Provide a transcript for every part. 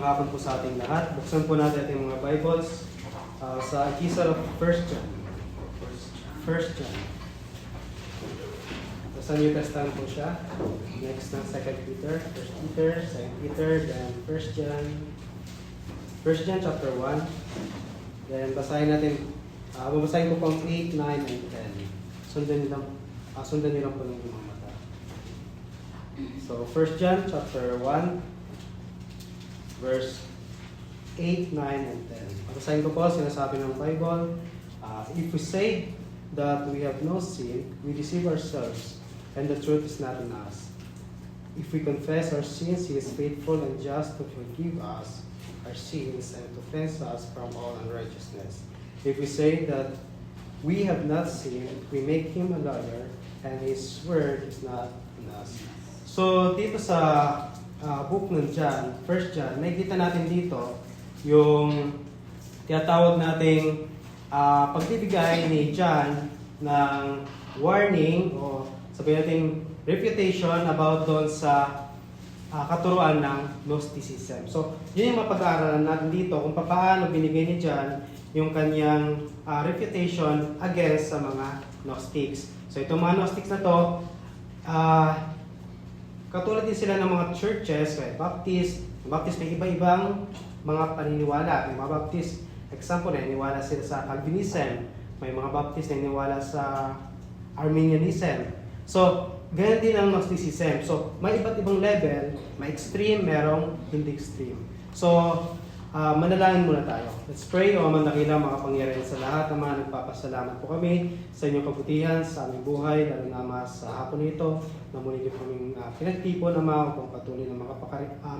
hapon po sa ating lahat. Buksan po natin ating mga Bibles sa Epistle of 1 John. 1 John. Sa New Testament po siya. Next ng 2 Peter, 1 Peter, 2 Peter, then 1 John. 1 John chapter 1. Then basahin natin, babasahin ko pang 8, 9, and 10. Sundan niyo lang po ng mga mata. So 1 John chapter 1. Verse 8, 9, and 10. Basahin ko po, sinasabi ng Bible, if we say that we have no sin, we deceive ourselves, and the truth is not in us. If we confess our sins, He is faithful and just to forgive us our sins and to cleanse us from all unrighteousness. If we say that we have not sinned, we make Him a liar, and His word is not in us. So, dito sa book ng John, 1 John, nakikita natin dito yung tinatawag nating pagbibigay ni John ng warning o sabihin natin refutation about doon sa katuruan ng Gnosticism. So, yun yung mapag-aaralan natin dito kung paano binigay ni John yung kanyang refutation against sa mga Gnostics. So, itong mga Gnostics na to, katulad din sila ng mga churches, may Baptist may iba-ibang mga paniniwala. May mga Baptist, example, naniniwala sila sa Calvinism. May mga Baptist na naniniwala sa Arminianism. So, ganyan din ang Gnosticism. So, may iba't ibang level, may extreme, merong hindi extreme. So, manalangin muna tayo. Let's pray. O mandakilang makapangyarihan sa lahat. Ama, nagpapasalamat po kami sa inyong kabutihan, sa aming buhay, lalo na sa hapon nito, na muli niyo kaming pinagtipon, Ama, upang patuloy na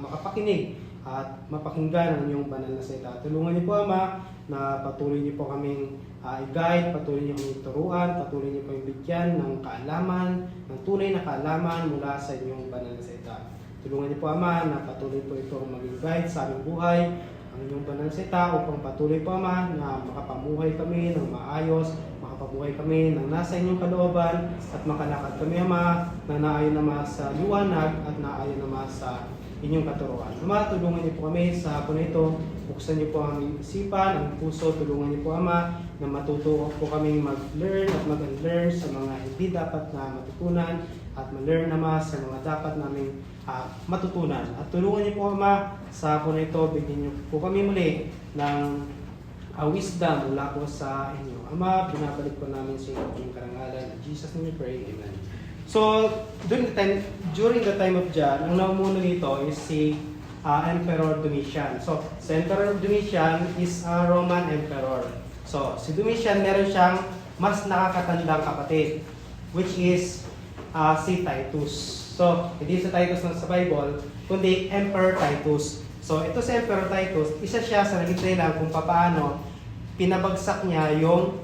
makapakinig at mapakinggan ang inyong banal na salita. Tulungan niyo po, Ama, na patuloy niyo po kaming i-guide, patuloy niyo kaming turuan, patuloy niyo kaming bigyan ng kaalaman, ng tunay na kaalaman mula sa inyong banal na salita. Tulungan niyo po, Ama, na patuloy po ito maging guide sa aming buhay, ang inyong banal salita upang patuloy po, Ama, na makapamuhay kami ng maayos, makapabuhay kami ng nasa inyong kalooban, at makalakad kami, Ama, na naayon naman sa liwanag at naayon naman sa inyong katuruan. Ama, tulungan niyo po kami sa hapon na ito. Buksan niyo po ang isipan, ang puso. Tulungan niyo po, Ama, na matuto po kaming mag-learn at mag-unlearn sa mga hindi dapat na matutunan at ma-learn naman sa mga dapat naming matutunan. At tulungan niyo po, Ama, sa hapon na ito. Bigyan niyo po kami muli ng wisdom mula po sa inyo. Ama, binabalik po namin sa inyong karangalan. In Jesus' name we pray. Amen. So, during the time of John, ang namumuno nito is si Emperor Domitian. So, si Emperor Domitian is a Roman Emperor. So, si Domitian meron siyang mas nakakatandang kapatid, which is si Titus. So, hindi si Titus sa Bible, kundi Emperor Titus. So, ito si Emperor Titus, isa siya sa nagitrelan kung paano pinabagsak niya yung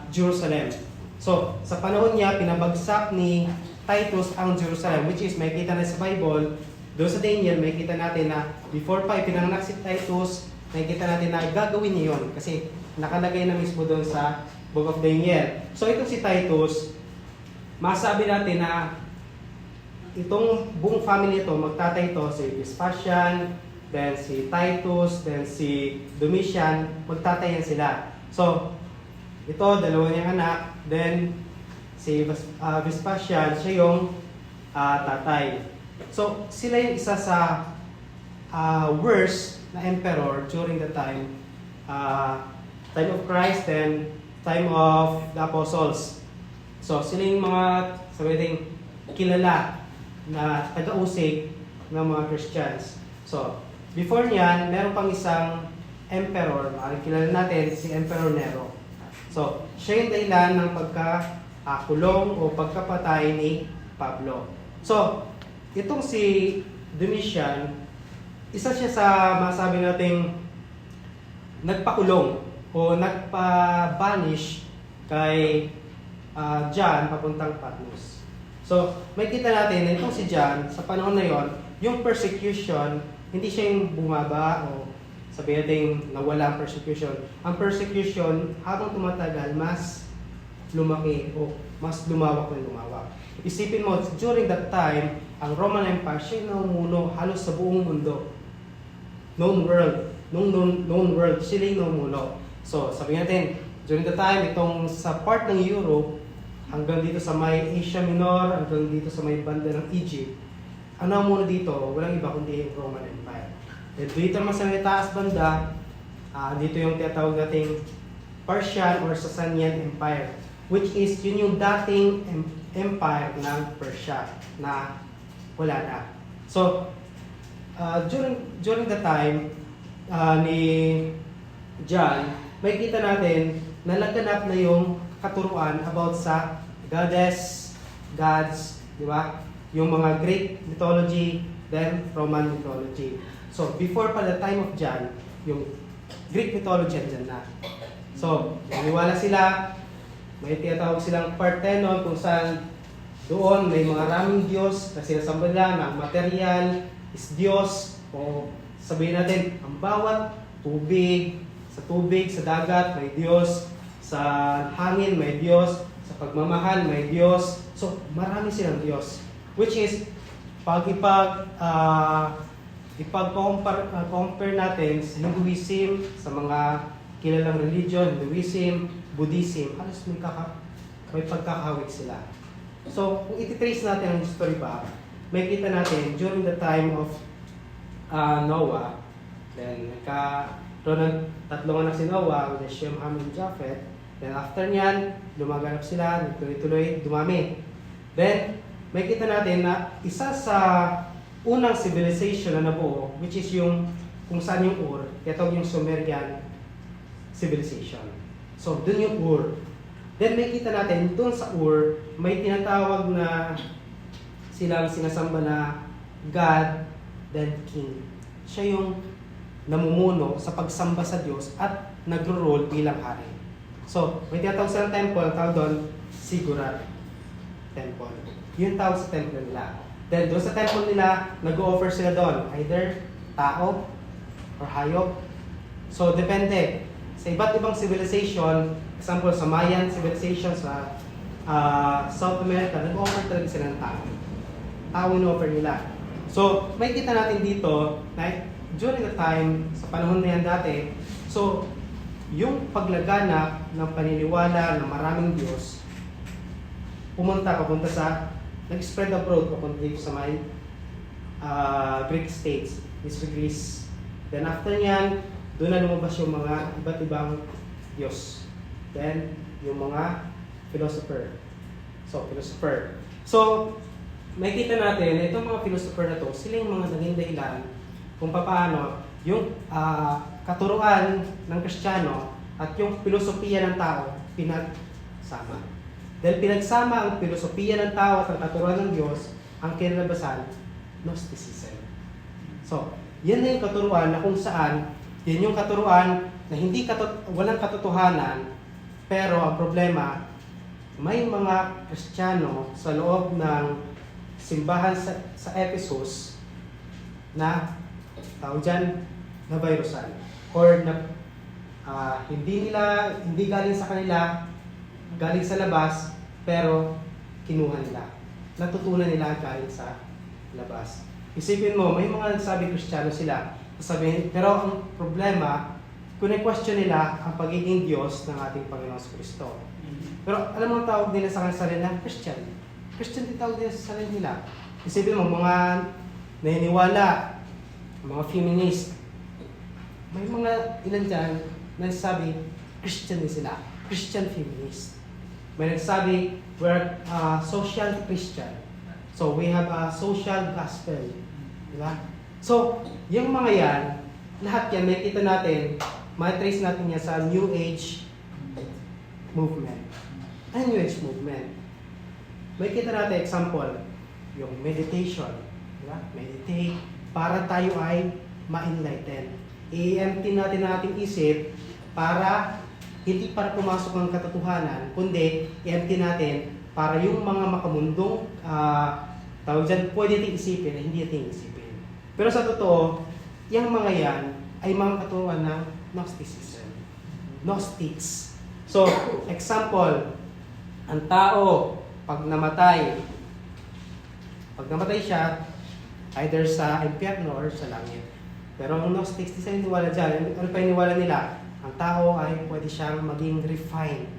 Jerusalem. So, sa panahon niya, pinabagsak ni Titus ang Jerusalem, which is, makikita na sa Bible, doon sa Daniel, makikita natin na before pa ipinanganak si Titus, makikita natin na gagawin niya yun. Kasi nakalagay na mismo doon sa Book of Daniel. So, ito si Titus, masabi natin na itong buong family ito, magtatay ito, si Vespasian, then si Titus, then si Domitian, magtatayan sila. So, ito, dalawa niyang anak, then si Vespasian, siya yung tatay. So, sila yung isa sa worst na emperor during the time of Christ and time of the apostles. So, sila yung mga, sabihin, kilala na taga-usig ng mga Christians. So, before niyan, meron pang isang emperor, kilala natin, si Emperor Nero. So, siya yung dahilan ng pagkakulong o pagkapatay ni Pablo. So, itong si Domitian, isa siya sa masabi nating nagpakulong o nagpa-banish kay John papuntang Patmos. So, may kita natin na itong si John, sa panahon na yon, yung persecution, hindi siya yung bumaba o sabihin natin nawala ang persecution. Ang persecution, habang tumatagal, mas lumaki o mas lumawak na lumawak. Isipin mo, during that time, ang Roman Empire, siya yung namumuno halos sa buong mundo. known world. Known world, sila yung namumuno. So, sabi natin, during the time, itong sa part ng Europe, hanggang dito sa may Asia Minor, hanggang dito sa may banda ng Egypt, ano ang muna dito? Walang iba kundi yung Roman Empire. Then dito naman sa may taas banda, dito yung tinatawag nating Persian or Sasanian Empire, which is yun yung dating empire ng Persia na wala na. So, during the time ni John, may kita natin na naganap na yung katuruan about sa goddess, gods, di ba? Yung mga Greek mythology, then Roman mythology. So, before pa the time of John, yung Greek mythology andyan na. So, naniwala sila, may tinatawag silang Parthenon kung saan doon may mga raming Diyos na sinasamba nila na material is Diyos, o sabihin natin, ang bawat tubig, sa dagat may Diyos, sa hangin may Diyos, sa pagmamahal may Diyos. So, marami silang Diyos. Which is, pag compare natin sa Hinduism, sa mga kilalang religion, Hinduism, Buddhism, halos may pagkakawit sila. So, kung ititrace natin ang history ba, may kita natin during the time of Noah, then nagkaroon ng tatlong anak si Noah, with Shem, Ham, and Japheth. Then after nyan, lumaganap sila, tuloy-tuloy, dumami. Then, may kita natin na isa sa unang civilization na nabuo, which is yung kung saan yung Ur, ito yung Sumerian civilization. So, dun yung Ur. Then may kita natin, dun sa Ur, may tinatawag na silang sinasamba na God, then King. Siya yung namumuno sa pagsamba sa Diyos at nagro-role bilang hari. So, may tinatawag silang temple, tawag doon, Ziggurat Temple. Yun tawag sa temple nila. Then, doon sa temple nila, nag-o-offer sila doon, either tao or hayop. So, depende. Sa iba't ibang civilization, example sa Mayan civilization sa South America, nag-offer talaga sila ng tao. Tao yung offer nila. So, may kita natin dito na during the time, sa panahon na yan dati, so, yung paglaganap ng paniniwala ng maraming Diyos, papunta sa, nag-spread abroad, papunta dito sa may Greek states, Greece. Then after nyan, doon na lumabas yung mga iba't ibang Diyos. Then, yung mga philosopher. So, makikita natin na itong mga philosopher na to, sila yung mga naging dahilan kung paano yung katuruan ng Kristiyano at yung filosofiya ng tao pinagsama. Dahil pinagsama ang filosofiya ng tao at ang katuruan ng Diyos, ang kinalabasan, Gnosticism. So, yan na yung katuruan na kung saan, yan yung katuruan na walang katotohanan, pero ang problema, may mga Kristiyano sa loob ng simbahan sa Ephesus na tawag dyan na virusan or na hindi galing sa kanila, galing sa labas, pero kinuha nila, natutunan nila galing sa labas. Isipin mo, may mga nagsabi Kristiyano sila, sasabihin, pero ang problema, kung i-question nila ang pagiging Diyos ng ating Panginoon Kristo. Pero alam mo ang tawag nila sa kanila, Christian. Christian din tawag nila sa sarili nila. Isipin mo, mga naniniwala, mga feminist, may mga ilan dyan na nagsabi, Christian din sila. Christian feminist. May nagsabi, we're social Christian. So, we have a social gospel. Diba? So, yung mga yan, lahat yan, makikita natin, ma-trace natin yan sa New Age movement. Ano New Age movement? May kita natin example, yung meditation. Diba? Meditate para tayo ay ma-enlighten. I-empty natin ang ating isip para hindi para pumasok ng katotohanan, kundi i-empty natin para yung mga makamundong tawag dyan, pwede natin isipin na hindi natin isipin. Pero sa totoo, yung mga yan ay mga katuruan ng Gnosticism. Gnostics. So, example, ang tao, pag namatay siya, either sa impyerno or sa langit. Pero ang Gnostics, di sila niniwala dyan. Ano pa yung niniwala nila? Ang tao ay pwede siyang maging refined.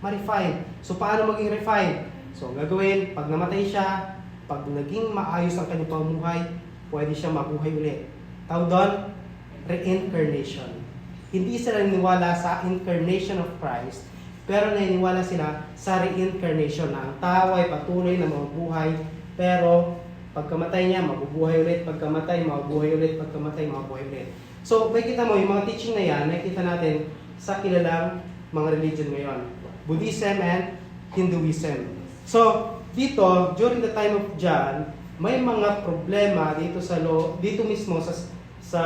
Ma-refine. So, paano maging refined? So, ang gagawin, pag namatay siya, pag naging maayos ang kanyang pamumuhay, pwede siya mabuhay ulit. Tawag doon, reincarnation. Hindi sila naniniwala sa incarnation of Christ, pero naniniwala sila sa reincarnation na ang tao ay patuloy na mabubuhay, pero pagkamatay niya, mabubuhay ulit, pagkamatay, mabubuhay ulit, pagkamatay, mabubuhay ulit. So, makikita mo, yung mga teaching na yan, nakikita natin sa kilalang mga religion ngayon. Buddhism and Hinduism. So, dito, during the time of John, may mga problema dito dito mismo sa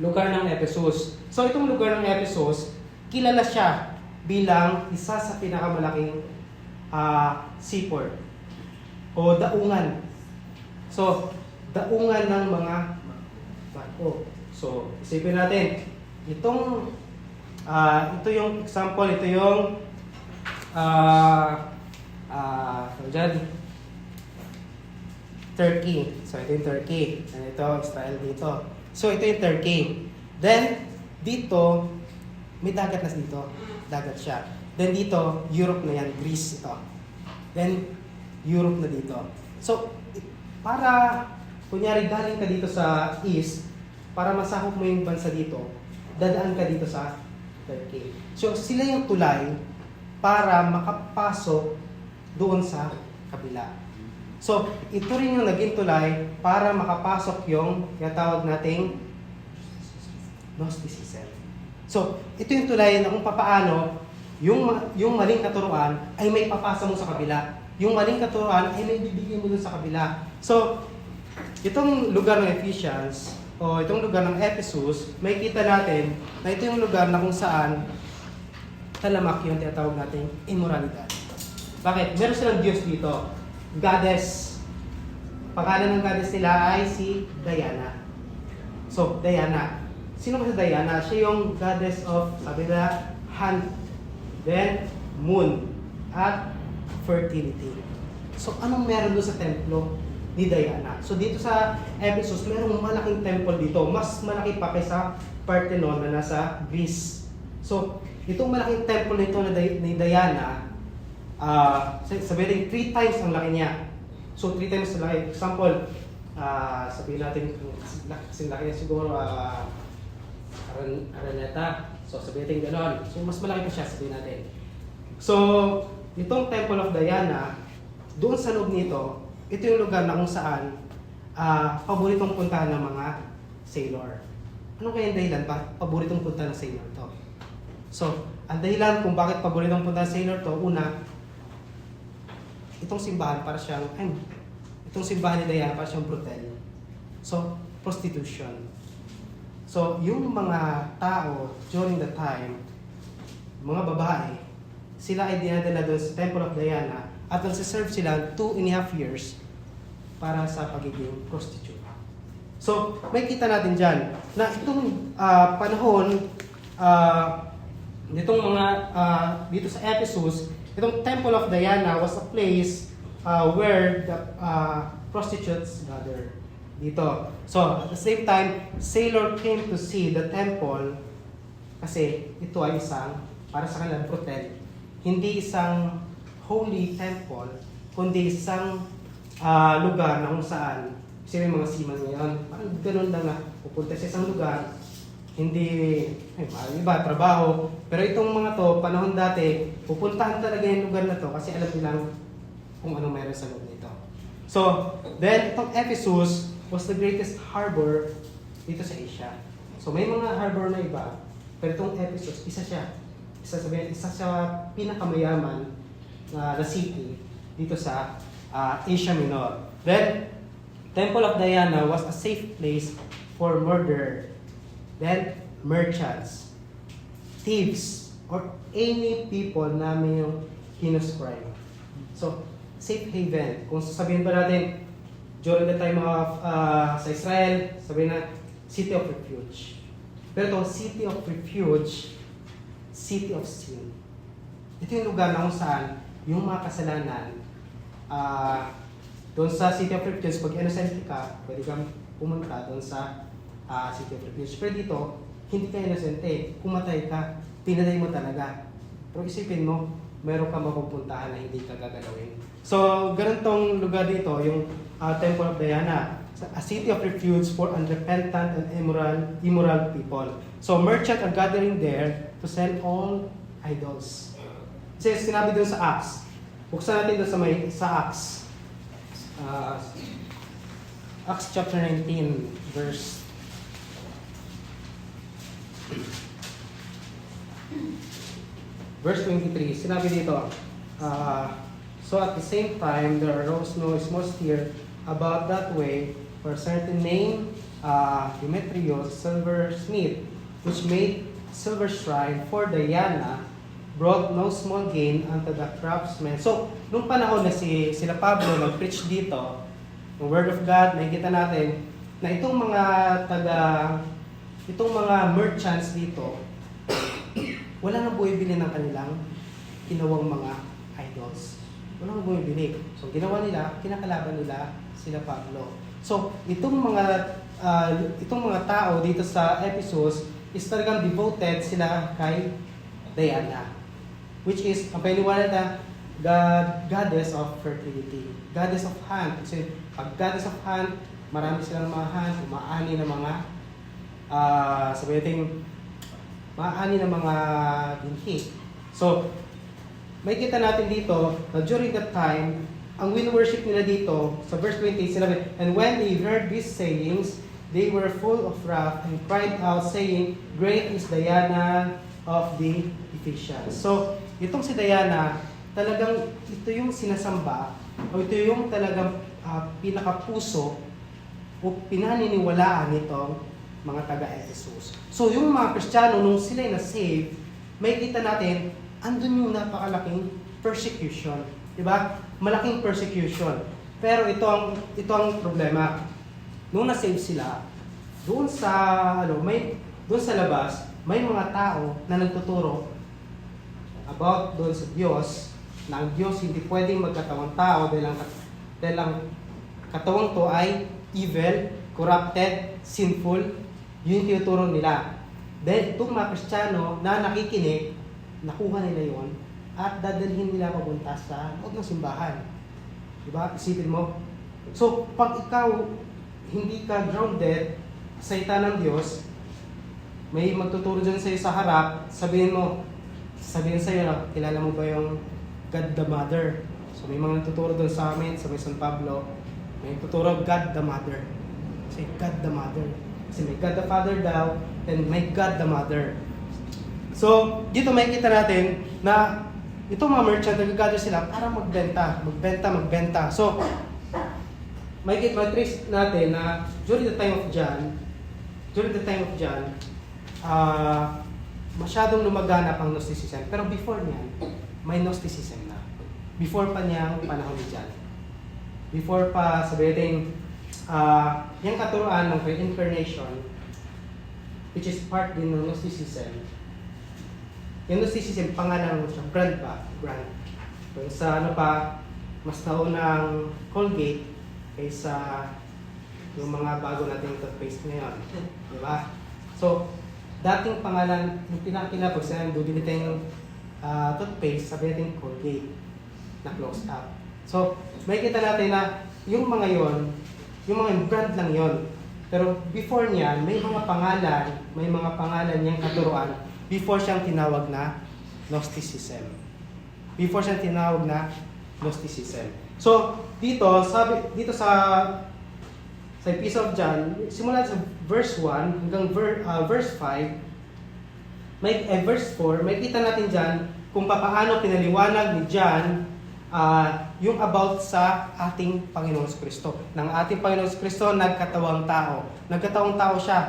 lugar ng Ephesus. So, itong lugar ng Ephesus, kilala siya bilang isa sa pinakamalaking seaport o daungan. So, daungan ng mga barko. So, isipin natin, ito yung example, ito yung Turkey. So, ito yung Turkey. And ito, Israel dito. So, ito yung Turkey. Then, dito, may dagat na dito. Dagat siya. Then, dito, Europe na yan. Greece ito. Then, Europe na dito. So, para, kunyari, galing ka dito sa east, para masakop mo yung bansa dito, dadaan ka dito sa Turkey. So, sila yung tulay para makapasok doon sa kabila. So, ito rin yung naging tulay para makapasok yung tinatawag nating Gnosticism. So, ito yung tulay na kung papaano yung maling katuruan ay may papasa mo sa kabila. Yung maling katuruan ay may bibigyan mo dun sa kabila. So, itong lugar ng Ephesians o itong lugar ng Ephesus, may kita natin na ito yung lugar na kung saan talamak yung tinatawag nating immoralidad. Bakit? Meron silang Diyos dito. Goddess. Pangalan ng goddess nila ay si Diana. So, Diana. Sino ba si Diana? Siya yung goddess of, sabi nila, hunt, then moon, at fertility. So, anong meron doon sa templo ni Diana? So, dito sa Ephesus, merong malaking temple dito. Mas malaki pa kaysa Parthenon na nasa Greece. So, itong malaking temple nito ni Diana, sabihin 3 times ang laki niya. So, 3 times ang laki. Example, sabihin natin, kasing laki niya siguro, Araneta. So, sabihin natin gano'n. So, mas malaki pa siya, sabihin natin. So, itong Temple of Diana, doon sa loob nito, ito yung lugar na kung saan paboritong puntahan ng mga sailor. Ano kaya yung dahilan? Bakit paboritong puntahan ng sailor to? So, ang dahilan kung bakit paboritong puntahan ng sailor to, una, itong simbahan itong simbahan ni Diana para siyang brothel. So, prostitution. So, yung mga tao during the time, mga babae, sila ay dinadala doon sa Temple of Diana at nagsiserve sila 2.5 years para sa pagiging prostitute. So, may kita natin dyan na itong panahon, dito sa Ephesus, itong Temple of Diana was a place where the prostitutes gather dito. So, at the same time, sailor came to see the temple kasi ito ay para sa kanilang brothel. Hindi isang holy temple, kundi isang lugar na kung saan kasi may mga seaman ngayon. Parang ganun lang pupunta sa isang lugar, hindi, iba, trabaho. Pero itong mga to, panahon dati, pupuntahan talaga yung lugar na to kasi alam nilang kung anong meron sa loob nito. So, then itong Ephesus was the greatest harbor dito sa Asia. So, may mga harbor na iba, pero itong Ephesus, isa sa pinakamayaman na city dito sa Asia Minor. Then, Temple of Diana was a safe place for murder. Then, merchants, thieves, or any people na may yung heinous crime. So, safe haven. Kung sasabihin pa natin, during the time of sa Israel, sabihin na, city of refuge. Pero itong city of refuge, city of sin. Ito yung lugar na kung saan yung mga kasalanan, doon sa city of refuge, pag innocent ka, pwede kang pumunta doon sa City of Refuge. Pero dito, hindi ka inosente. Pumatay ka, pinatay mo talaga. Pero isipin mo, meron ka mapupuntahan na hindi ka gagalawin. So, ganun tong lugar dito, yung Temple of Diana, a city of refuge for unrepentant and immoral people. So, merchants are gathering there to sell all idols. Kasi sinabi doon sa Acts. Buksan natin doon sa Acts. Acts chapter 19, verse 23. Sinabi dito, so at the same time, there arose no small stir about that way, for a certain name, Demetrius, silversmith, which made silver shrine for Diana, brought no small gain unto the craftsmen. So, nung panahon na sila Pablo nag-preach dito, ng Word of God, nakikita natin na itong mga merchants dito, wala nang bumibili ng kanilang ginawang mga idols. Wala nang bumibili. So, ginawa nila, kinakalaban nila sila Pablo. So, itong mga tao dito sa Ephesus is talagang devoted sila kay Diana, which is, ang paniwala na goddess of fertility, goddess of hand. Kasi pag goddess of hand, marami silang mga hand, umaani ng mga maaani ng mga binhi. So, may kita natin dito na during that time, ang win-worship nila dito, sa verse 28, sinabi, and when they heard these sayings, they were full of wrath and cried out, saying, great is Diana of the Ephesians. So, itong si Diana, talagang ito yung sinasamba, o ito yung talagang pinakapuso o pinaniniwalaan nitong mga taga-Ephesus. So, yung mga Kristiyano, nung sila na-save, may kita natin, andun yung napakalaking persecution. Diba? Malaking persecution. Pero ito ang problema. Nung na-save sila, doon sa labas, may mga tao na nagtuturo about doon sa Diyos, na ang Diyos hindi pwedeng magkatawang tao dahil ang katawang to ay evil, corrupted, sinful. Yun yung tinuturo nila. Then, itong mga Kristiyano na nakikinig, nakuha nila yon at dadalhin nila papunta sa loob ng simbahan. Diba? Isipin mo. So, pag ikaw hindi ka grounded sa salita ng Diyos, may magtuturo dyan sa'yo sa harap, sabihin sa'yo na, kilala mo ba yung God the Mother? So, may mga nagtuturo doon sa amin, sa may San Pablo, may nagtuturo God the Mother. Kasi God the Mother. Kasi may God the Father daw, and may God the Mother. So, dito may kita natin na itong mga merchant, nag-gather sila para magbenta. So, may trace natin na during the time of John, masyadong lumaganap ang Gnosticism. Pero before niyan, may Gnosticism na. Before pa niyang panahon ni John. Before pa, sabihin, yung katuruan ng reincarnation, which is part din ng Gnosticism. Yung Gnosticism, pangalan mo siya, brand. Kung sa mas naunang Colgate kaysa yung mga bago nating toothpaste ngayon. Diba? So, dating pangalan, yung pag sinabi, bibili tayong toothpaste, sabi natin Colgate na close up. So, may kita natin na yung mga brand lang yon. Pero before niyan, may mga pangalan niyang katuruan before siyang tinawag na Gnosticism. So, dito sa Epistle of John, simula sa verse 1 hanggang verse 5, verse 4, may kita natin dyan kung paano pinaliwanag ni John yung about sa ating Panginoong Kristo. Ng ating Panginoong Kristo, nagkatawang tao. Nagkatawang tao siya.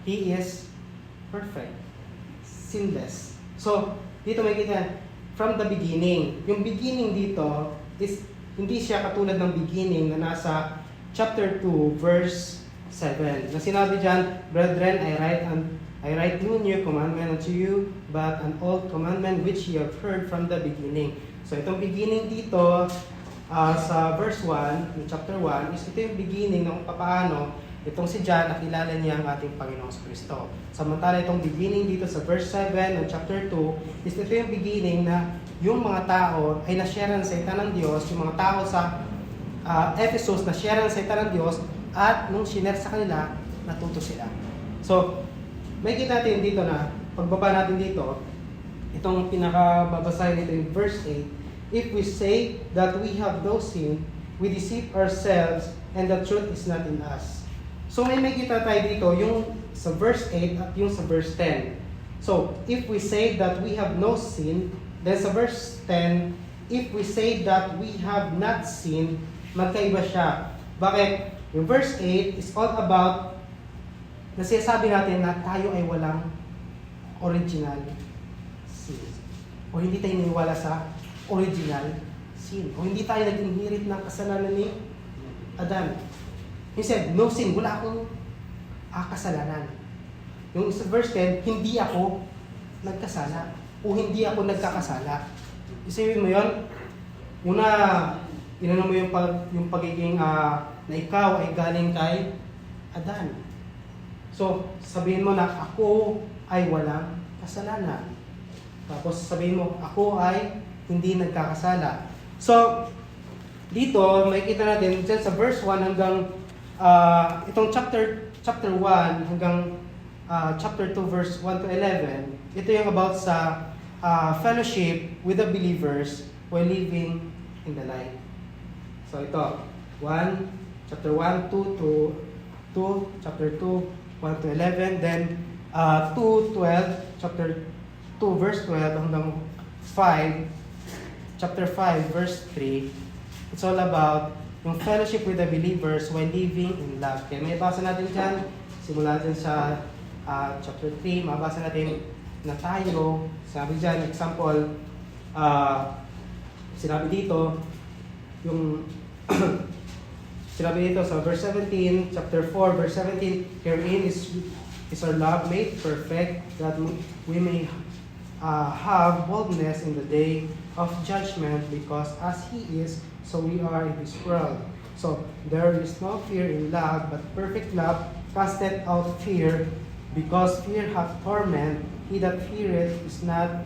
He is perfect. Sinless. So, dito may kita, from the beginning. Yung beginning dito is hindi siya katulad ng beginning na nasa chapter 2, verse 7. Na sinabi dyan, brethren, I write no new commandment unto you, but an old commandment which ye have heard from the beginning. So itong beginning dito sa verse 1, in chapter 1, is ito yung beginning ng paano itong si John, nakilala niya ang ating Panginoong Kristo. Samantala itong beginning dito sa verse 7 ng chapter 2, is ito yung beginning na yung mga tao ay na-share ng salita ng Diyos, yung mga tao sa Ephesus na-share ng salita ng Diyos, at nung sinare sa kanila, natuto sila. So, may kita natin dito na, pagbaba natin dito, itong pinakababasahin dito in verse 8, if we say that we have no sin, we deceive ourselves and the truth is not in us. So may makita tayo dito yung sa verse 8 at yung sa verse 10. So if we say that we have no sin, then sa verse 10, if we say that we have not sinned, magkaiba siya. Bakit? Yung verse 8 is all about na sinasabi natin na tayo ay walang original sin. O hindi tayo niniwala sa original sin. O hindi tayo nag-inherit ng kasalanan ni Adan. He said, no sin, wala akong kasalanan. Yung sa verse 10, hindi ako nagkasala. O hindi ako nagkakasala. Isipin mo yun, una, inano mo yung pagiging na ikaw ay galing kay Adan. So, sabihin mo na ako ay walang kasalanan. Tapos sabihin mo, ako ay hindi nagkakasala. So, dito, makikita natin dyan sa verse 1 hanggang itong chapter 1 hanggang chapter 2 verse 1 to 11, ito yung about sa fellowship with the believers while living in the light. So, ito, chapter 1, 2 to 2, chapter 2, 1 to 11, then 2, 12, chapter 2, verse 12, hanggang 5, chapter 5, verse 3. It's all about yung fellowship with the believers while living in love. Kaya may basa natin dyan, simula natin sa chapter 3, mabasa natin na tayo, sabi dyan, example, sinabi dito, yung sinabi dito sa verse 17, chapter 4, verse 17, herein is our love made perfect, that we may have boldness in the day of judgment, because as He is, so we are in this world. So, there is no fear in love, but perfect love casteth out fear, because fear hath torment. He that feareth is not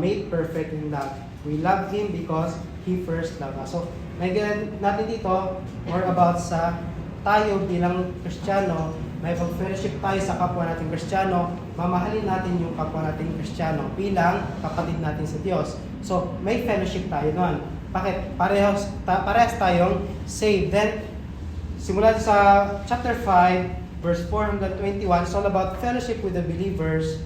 made perfect in love. We love Him because He first loved us. So, may ganyan natin dito, more about sa tayo bilang Kristiyano, may pag-fellowship tayo sa kapwa nating Kristiyano, mamahalin natin yung kapwa nating Kristiyano bilang kapatid natin sa Diyos. So, may fellowship tayo nun. Bakit? Parehas tayong saved. Then, simula sa chapter 5, verse 4 hanggang 21, it's all about fellowship with the believers.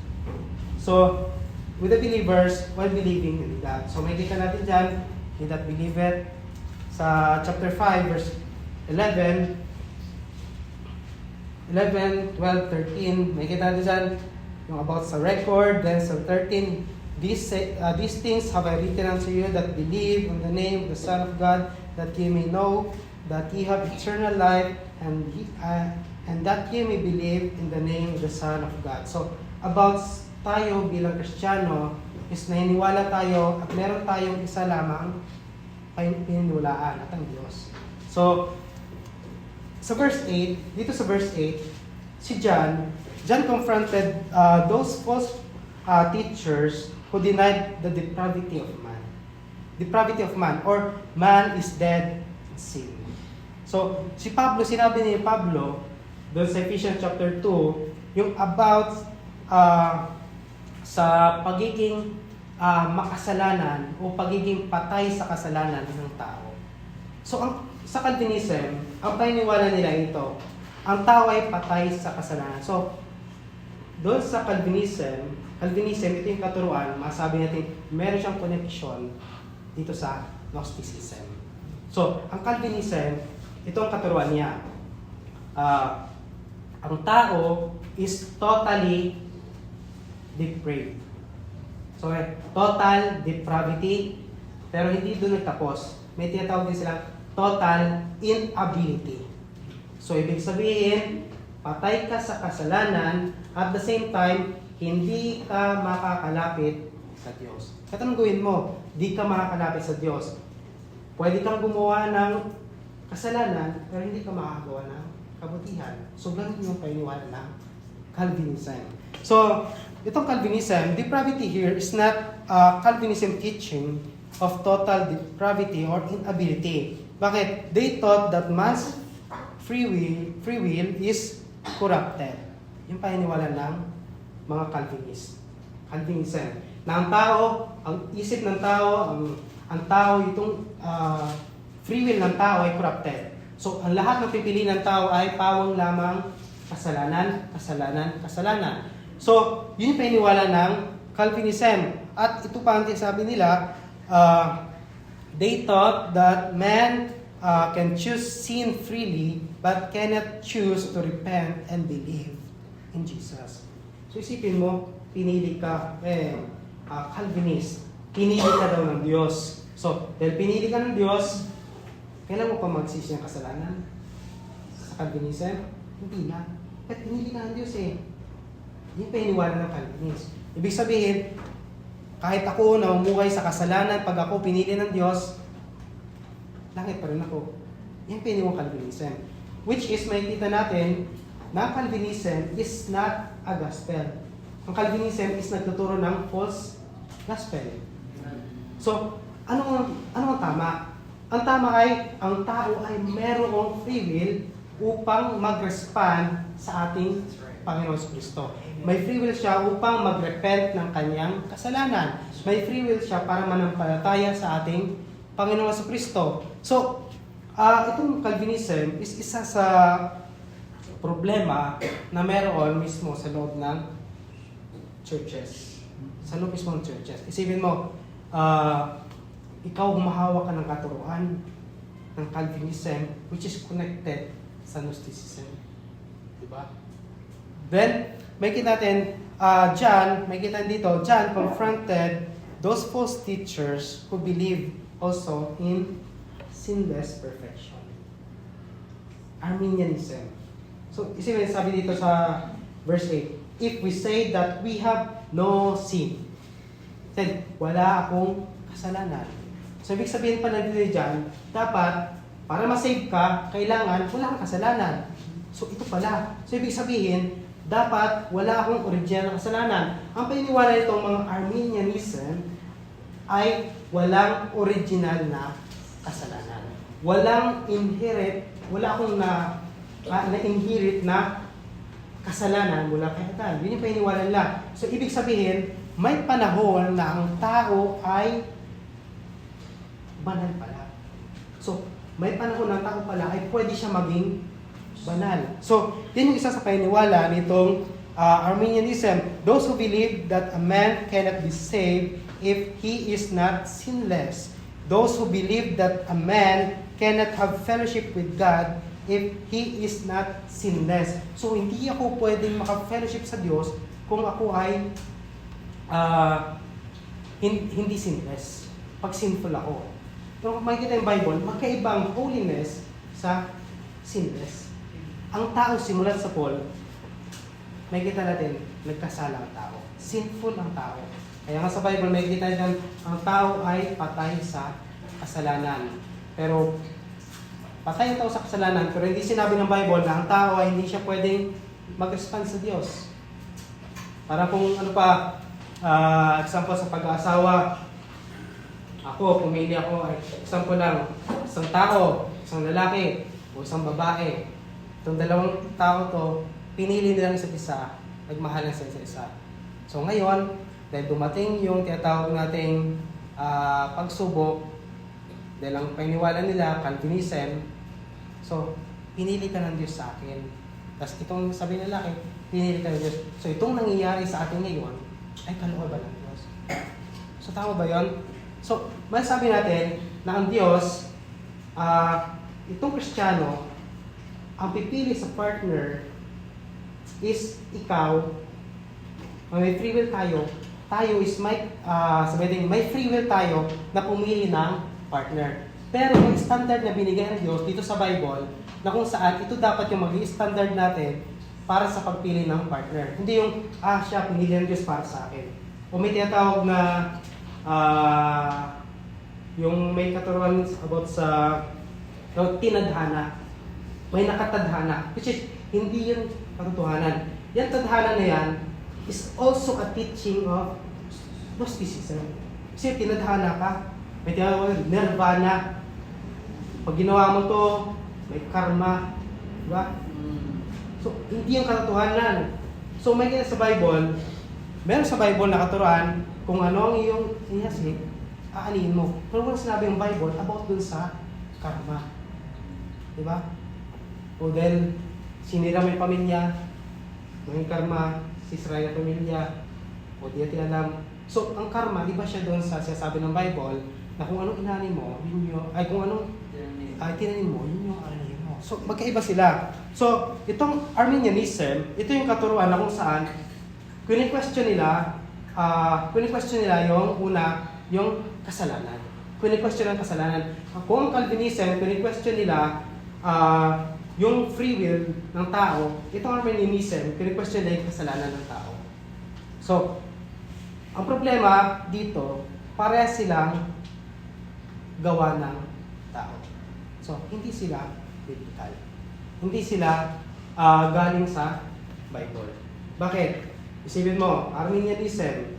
So, with the believers while believing in God. So, may kita natin dyan, he that believeth, sa chapter 5, verse 11, 12, 13, may kita natin dyan, yung about sa record. Then sa 13, these things have I written unto you that believe in the name of the Son of God, that ye may know that ye have eternal life, and that ye may believe in the name of the Son of God. So, about tayo bilang Kristiyano, is naniniwala tayo at meron tayong isa lamang pininiwalaan at ang Diyos. So, sa verse 8, dito sa verse 8, si John confronted those false teachers who denied the depravity of man. Depravity of man, or man is dead in sin. So, sinabi ni Pablo, doon sa Ephesians chapter 2, yung about sa pagiging makasalanan o pagiging patay sa kasalanan ng tao. So, sa Calvinism, ang paniniwala nila ito, ang tao ay patay sa kasalanan. So, doon sa Calvinism, ito yung katuruan, masabi natin, meron siyang connection dito sa Gnosticism. So, ang Calvinism, ito ang katuruan niya. Ang tao is totally depraved. So, total depravity, pero hindi doon nagtapos. May tinatawag din silang total inability. So, ibig sabihin, patay ka sa kasalanan, at the same time, hindi ka makakalapit sa Diyos. Anong gawin mo? Di ka makakalapit sa Diyos. Pwede kang gumawa ng kasalanan, pero hindi ka makakagawa ng kabutihan. So, ganun yung paniniwala ng Calvinism. So, itong Calvinism, depravity here is not Calvinism teaching of total depravity or inability. Bakit? They thought that man's free will is corrupted. Yung paniniwala ng mga Calvinism. Na ang tao, ang isip ng tao, ang tao, itong free will ng tao ay corrupted. So, ang lahat ng pipiliin ng tao ay pawang lamang kasalanan, kasalanan, kasalanan. So, yun yung paniniwala ng Calvinism. At ito pa ang sabi nila, they thought that man can choose sin freely but cannot choose to repent and believe in Jesus. So, isipin mo, pinili ka, Calvinist, pinili ka daw ng Diyos. So, dahil pinili ka ng Diyos, kailan mo pa magsisi ng kasalanan? Sa Calvinism? Hindi na. Kahit pinili ka ng Diyos Yung paniniwala ng Calvinist. Ibig sabihin, kahit ako namumuhay sa kasalanan, pag ako pinili ng Diyos, langit pa rin ako. Yung paniniwala ng Calvinism. Which is, makikita natin, na Calvinism is not a gospel. Ang Calvinism is nagtuturo ng false gospel. So, ano ang tama? Ang tama ay, ang tao ay merong free will upang mag-respond sa ating Panginoon Kristo. May free will siya upang mag-repent ng kanyang kasalanan. May free will siya para manampalataya sa ating Panginoon Kristo. So, itong Calvinism is isa sa problema na meron mismo sa loob ng churches. Sa loob mismo ng churches. Isipin mo, ikaw humahawak ka ng katuruan ng Calvinism which is connected sa Gnosticism. Diba? Then, may kita natin, John confronted those false teachers who believe also in sinless perfection. Arminianism. So, isipin, sabi dito sa verse 8, if we say that we have no sin, said, wala akong kasalanan. So, ibig sabihin pa nandito dyan, dapat, para ma-save ka, kailangan wala kang kasalanan. So, ito pala. So, ibig sabihin, dapat wala akong original na kasalanan. Ang paniniwala nitong mga Arminianism ay walang original na kasalanan. Walang inherit, wala akong na-inherit na kasalanan mula kay Adam. Yun yung paniniwala nila. So, ibig sabihin, may panahon na ang tao ay banal pala. So, may panahon na ang tao pala ay pwede siya maging banal. So, yun yung isa sa paniniwala nitong Arminianism. Those who believe that a man cannot be saved if he is not sinless. Those who believe that a man cannot have fellowship with God if he is not sinless. So, hindi ako pwedeng maka-fellowship sa Diyos kung ako ay hindi sinless. Pag sinful ako. Pero kung makikita yung Bible, magkaibang holiness sa sinless. Ang tao simulat sa Paul, makikita natin, nagkasala ang tao. Sinful ang tao. Kaya nga sa Bible, makikita natin, ang tao ay patay sa kasalanan. Pero, patay ang tao sa kasalanan, pero hindi sinabi ng Bible na ang tao ay hindi siya pwedeng mag-respond sa Diyos. Para kung ano pa, example sa pag-aasawa, ako, pumili ako, example lang, isang tao, isang lalaki, o isang babae. Itong dalawang tao to, pinili nilang isa't isa, nagmahalan sa isa't isa. So ngayon, dahil dumating yung tinatawag nating pagsubok, dahil ang paniniwala nila, Calvinism, so pinili ka ng Diyos sa akin. Tapos itong sabi ng lalaki, pinili ka ng Diyos. So itong nangyayari sa atin ngayon, ay kalooban ng Diyos. So tama ba yun? So, masasabi natin na ang Diyos, itong Kristiyano, ang pipili sa partner is ikaw, may free will tayo is may free will tayo na pumili ng partner. Pero yung standard na binigay ng Diyos dito sa Bible, na kung saan ito dapat yung maging standard natin para sa pagpili ng partner. Hindi yung, siya, pinili ng Diyos para sa akin. O may tinatawag na yung may katuruan about sa tinadhana. may nakatadhana, which is hindi yung katotohanan. Yan tadhana na yan is also a teaching of Gnosticism. Kasi tinadhana ka, may tinatawag nirvana. Pag ginawa mo to, may karma. Diba? So, hindi yung katotohanan. So, may kaya sa Bible, meron sa Bible na katuruan kung ano ang iyong inasik, aanihin mo. Pero wala sinabi yung Bible about dun sa karma. Diba? O dahil sinira mo yung pamilya, may karma, sisira yung pamilya, o di natin alam. So, ang karma, iba siya doon sa sinasabi ng Bible na kung anong inanin mo, yun yung, ay kung anong tinanin mo, yun yung aanihin mo. So, magkaiba sila. So, itong Arminianism, ito yung katuruan na kung saan kuni-question nila yung una, yung kasalanan. Kuni-question ang kasalanan. Kung ang Calvinism, kuni-question nila yung free will ng tao, itong Arminianism, kini-question na yung kasalanan ng tao. So, ang problema dito, parehas silang gawa ng tao. So, hindi sila biblical. Hindi sila galing sa Bible. Bakit? Isipin mo, Arminianism.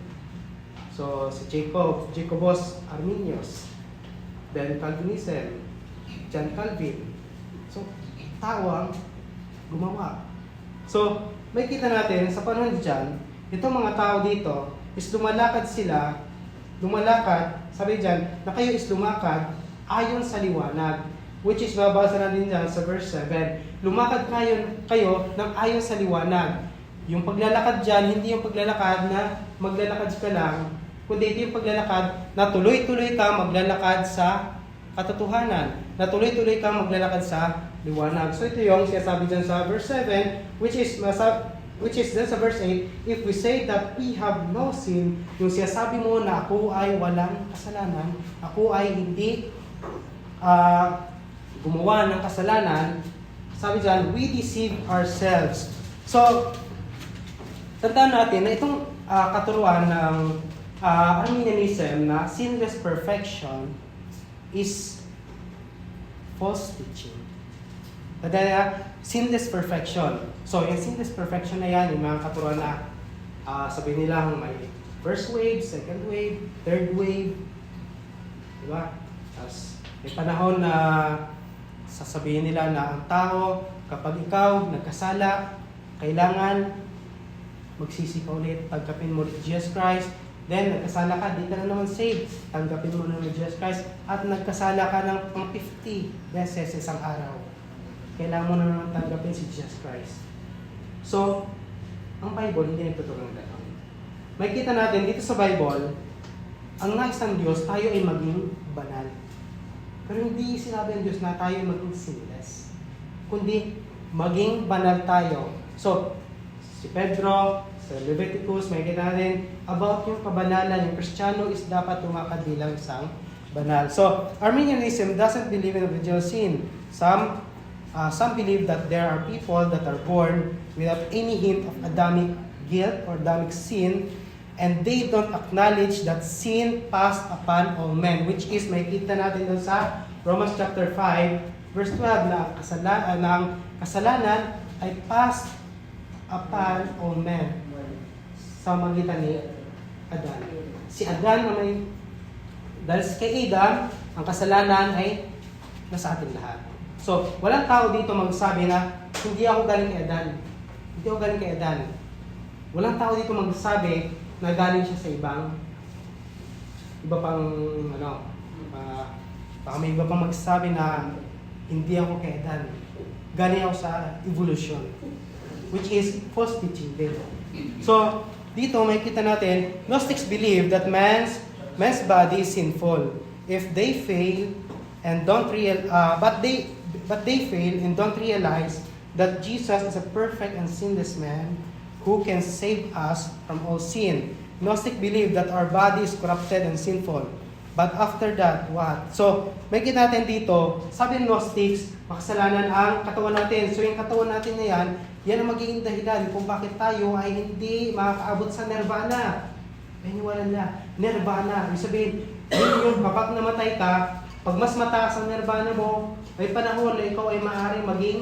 So, si Jacobus Arminius. Then Calvinism, John Calvin. So, tao ang gumawa. So, may kita natin sa panahon dyan, itong mga tao dito, is lumalakad, sabi dyan, na kayo is lumakad ayon sa liwanag. Which is, babasa natin dyan sa verse 7. Lumakad kayo ng ayon sa liwanag. Yung paglalakad dyan, hindi yung paglalakad na maglalakad ka lang, kundi ito yung paglalakad na tuloy-tuloy ka maglalakad sa katotohanan. Na tuloy-tuloy ka maglalakad sa liwanag. So ito yung sinasabi dyan sa verse 7, which is dyan sa verse 8, if we say that we have no sin, yung sinasabi mo na ako ay walang kasalanan, ako ay hindi gumawa ng kasalanan, sabi dyan, we deceive ourselves. So, tandaan natin na itong katuruan ng Arminianism na sinless perfection is false teaching. Sinless perfection. So, yung sinless perfection na yan, yung mga katuruan na sabihin nila may first wave, second wave, third wave. Diba? Tapos, may panahon na sasabihin nila na ang tao, kapag ikaw nagkasala, kailangan magsisi ka ulit, tanggapin mo ulit Jesus Christ. Then, nagkasala ka, di ka na naman saved. Tanggapin mo na Jesus Christ. At nagkasala ka ng pang 50 beses isang araw. Kailangan mo na naman tanggapin si Jesus Christ. So, ang Bible, hindi nagtuturo ng gano'n. Makikita natin dito sa Bible, ang nais ng Diyos, tayo ay maging banal. Pero hindi sinabi ng Diyos na tayo maging sinless. Kundi, maging banal tayo. So, si Pedro, sa Leviticus, makikita natin about yung kabanalan. Yung Kristiyano is dapat tumakad bilang isang banal. So, Arminianism doesn't believe in original sin. Some believe that there are people that are born without any hint of Adamic guilt or Adamic sin, and they don't acknowledge that sin passed upon all men, which is, makikita natin doon sa Romans chapter 5, verse 12, na ang kasalanan ay passed upon all men sa magitan ni Adan. Si Adan na dahil kay Adam, ang kasalanan ay nasa atin lahat. So, walang tao dito magsabi na, hindi ako galing kay Adan. Hindi ako galing kay Adan. Walang tao dito magsabi na galing siya sa iba pang, baka may iba pang magsabi na, hindi ako kay Adan. Galing ako sa evolution. Which is false teaching din. So, dito makikita natin, Gnostics believe that man's body is sinful. If they fail and don't but they fail and don't realize that Jesus is a perfect and sinless man who can save us from all sin. Gnostic believe that our body is corrupted and sinful. But after that, what? So, makikita natin dito, sabi ng Gnostics, makasalanan ang katawan natin. So, yung katawan natin na yan ang magiging dahilan kung bakit tayo ay hindi makakaabot sa nirvana. Paniwala na, nirvana. Ibig sabihin, yung kapag namatay ka, pag mas mataas ang nirvana mo, may panahon na ikaw ay maaaring maging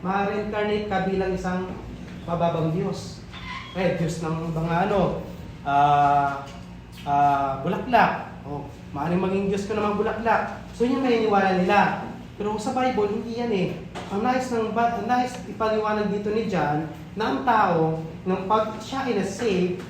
ma-reincarnate ka bilang isang mababang Diyos. Diyos ng mga bulaklak. Maaaring maging Diyos ka ng mga bulaklak. So yun maniniwala nila. Pero sa Bible, hindi yan eh. Ang nais ipaliwanag dito ni John na ang tao, pag siya ay na-save,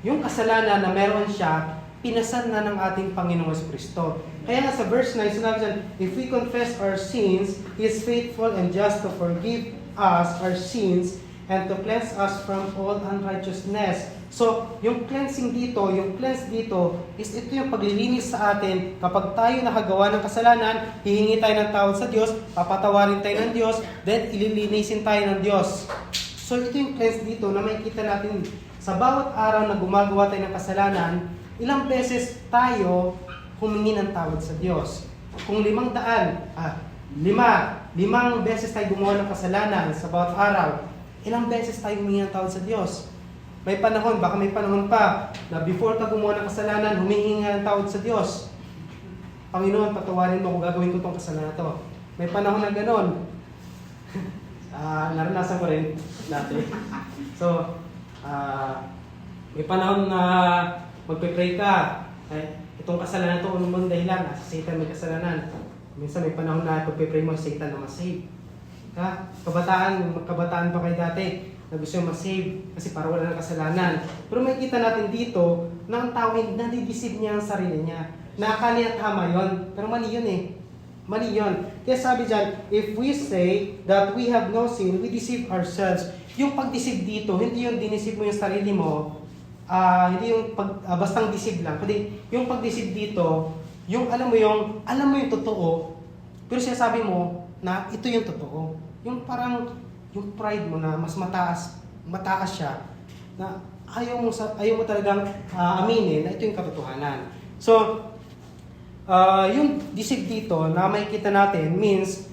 yung kasalanan na meron siya, pinasan na ng ating Panginoong Kristo. Kaya nga sa verse 9, sinabi dyan, if we confess our sins, He is faithful and just to forgive us our sins and to cleanse us from all unrighteousness. So, yung cleanse dito is ito yung paglilinis sa atin. Kapag tayo nakagawa ng kasalanan, hihingi tayo ng tawad sa Diyos, papatawarin tayo ng Diyos, then ililinisin tayo ng Diyos. So, ito yung cleanse dito na makikita natin sa bawat araw na gumagawa tayo ng kasalanan, ilang beses tayo humingi ng tawad sa Diyos. Kung 500, limang beses tayo gumawa ng kasalanan sa bawat araw, ilang beses tayo humingi ng tawad sa Diyos? May panahon, baka may panahon pa, na before ka gumawa ng kasalanan, humihingi ng tawad sa Diyos. Panginoon, patawarin mo kung gagawin ko itong kasalanan to. May panahon na gano'n. Naranasan ko rin dati. So, may panahon na magpe-pray ka. Itong kasalanan to, anong dahilan? Sa Satan may kasalanan. Minsan may panahon na pagpe-pray mo, Satan na masave. Kabataan pa kayo dati na gusto yung masave kasi para wala ng kasalanan. Pero makikita natin dito na ang tao ay nadideceive niya ang sarili niya. Nakakala niya tama yun, pero mali yun eh. Mali yun. Kaya sabi dyan, if we say that we have no sin, we deceive ourselves. Yung pag-deceive dito, hindi yung diniceive mo yung sarili mo, hindi yung bastang deceive lang. Kundi yung pag-deceive dito, yung alam mo yung totoo, pero sinasabi mo na ito yung totoo. Yung parang yung pride mo na mas mataas siya, na ayaw mo talagang aminin na ito yung katotohanan. So, yung deceive dito na makikita natin means